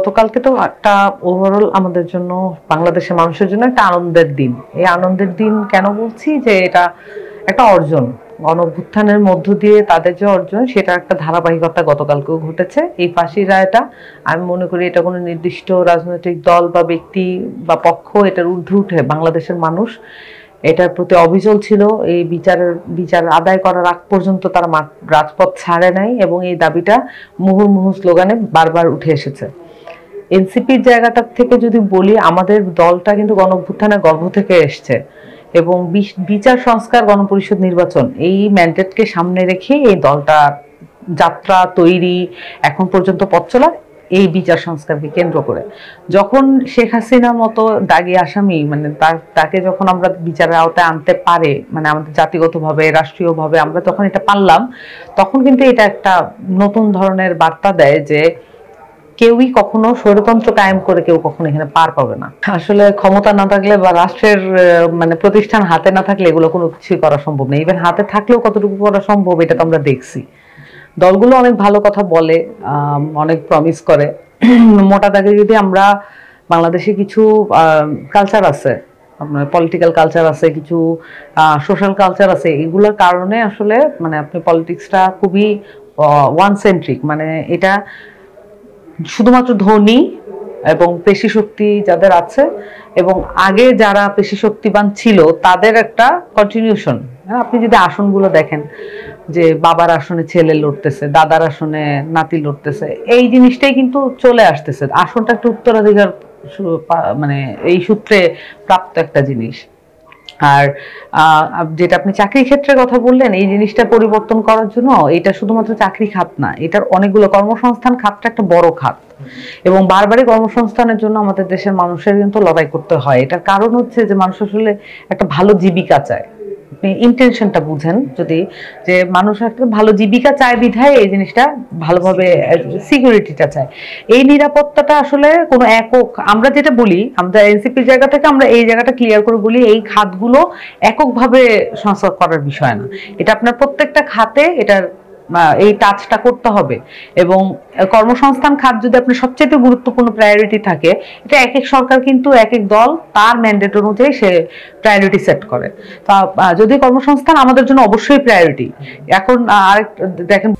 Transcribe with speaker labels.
Speaker 1: গতকালকে তো একটা ওভারঅল আমাদের জন্য, বাংলাদেশের মানুষের জন্য একটা আনন্দের দিন। এই আনন্দের দিন কেন বলছি, যে এটা একটা অর্জন, গণঅভ্যুত্থানের মধ্য দিয়ে তাদের যে অর্জন, সেটা একটা ধারাবাহিকতা গতকালকেও ঘটেছে। এই ফাঁসির রায়টা আমি মনে করি এটা কোনো নির্দিষ্ট রাজনৈতিক দল বা ব্যক্তি বা পক্ষ এটার ঊর্ধ্বে উঠে বাংলাদেশের মানুষ এটার প্রতি অবিচল ছিল। এই বিচার আদায় করার আগ পর্যন্ত তারা রাজপথ ছাড়ে নাই এবং এই দাবিটা মুহুর্মুহু স্লোগানে বারবার উঠে এসেছে। এনসিপির জায়গাটা থেকে যদি বলি, আমাদের দলটা কিন্তু গণঅভ্যুত্থানের গর্ভ থেকে এসছে এবং বিচার সংস্কার, গণপরিষদ নির্বাচন, এই ম্যান্ডেটকে সামনে রেখে এই দলটা যাত্রা তৈরি, এখন পর্যন্ত পথ চলা এই বিচার সংস্কারকে কেন্দ্র করে। যখন শেখ হাসিনার মতো দাগী আসামি, মানে তাকে যখন আমরা বিচারের আওতায় আনতে পারে, মানে আমাদের জাতিগতভাবে রাষ্ট্রীয়ভাবে আমরা তখন এটা পারলাম, তখন কিন্তু এটা একটা নতুন ধরনের বার্তা দেয় যে কেউই কখনো স্বৈরতন্ত্র কায়েম করে কেউ কখনো এখানে পার পাবে না। আসলে ক্ষমতা না থাকলে বা রাষ্ট্রের মানে প্রতিষ্ঠান হাতে না থাকলে এগুলো কোনো কিছুই করা সম্ভব নেই। ইভেন হাতে থাকলেও কতটুকু করা সম্ভব এটা তো আমরা দেখছি। দলগুলো অনেক ভালো কথা বলে, অনেক প্রমিস করে। মোটা দাগে যদি আমরা বাংলাদেশে কিছু কালচার আছে, আপনার পলিটিক্যাল কালচার আছে, কিছু সোশ্যাল কালচার আছে, এগুলোর কারণে আসলে মানে আপনি পলিটিক্সটা খুবই ওয়ান সেন্ট্রিক, মানে এটা শুধুমাত্র ধনী এবং পেশি শক্তি যাদের আছে এবং আগে যারা পেশি শক্তিবান ছিল তাদের একটা কন্টিনিউশন। আপনি যদি আসনগুলো দেখেন, যে বাবার আসনে ছেলে লড়তেছে, দাদার আসনে নাতি লড়তেছে, এই জিনিসটাই কিন্তু চলে আসতেছে। আসনটা একটা উত্তরাধিকার, মানে এই সূত্রে প্রাপ্ত একটা জিনিস। আর যেটা আপনি চাকরির ক্ষেত্রে কথা বললেন, এই জিনিসটা পরিবর্তন করার জন্য এটা শুধুমাত্র চাকরি খাত না, এটার অনেকগুলো কর্মসংস্থান খাতটা একটা বড় খাত এবং বারবারই কর্মসংস্থানের জন্য আমাদের দেশের মানুষের কিন্তু লড়াই করতে হয়। এটার কারণ হচ্ছে যে মানুষ আসলে একটা ভালো জীবিকা চায়। আপনি ইন্টেনশনটা বুঝেন যদি, যে মানুষ একটা ভালো জীবিকা চায় বিধায় এই জিনিসটা ভালোভাবে সিকিউরিটিটা চায়। এই নিরাপত্তাটা আসলে কোনো একক, আমরা যেটা বলি, আমরা এনসিপির জায়গা থেকে আমরা এই জায়গাটা ক্লিয়ার করে বলি, এই খাতগুলো এককভাবে সংস্কার করার বিষয় না। এটা আপনার প্রত্যেকটা খাতে এটার এই টাচটা করতে হবে এবং কর্মসংস্থান খাত যদি আপনার সবচেয়ে গুরুত্বপূর্ণ প্রায়োরিটি থাকে, এটা এক এক সরকার কিন্তু এক এক দল তার ম্যান্ডেট অনুযায়ী সে প্রায়োরিটি সেট করে। তা যদি কর্মসংস্থান আমাদের জন্য অবশ্যই প্রায়োরিটি। এখন আরেক দেখেন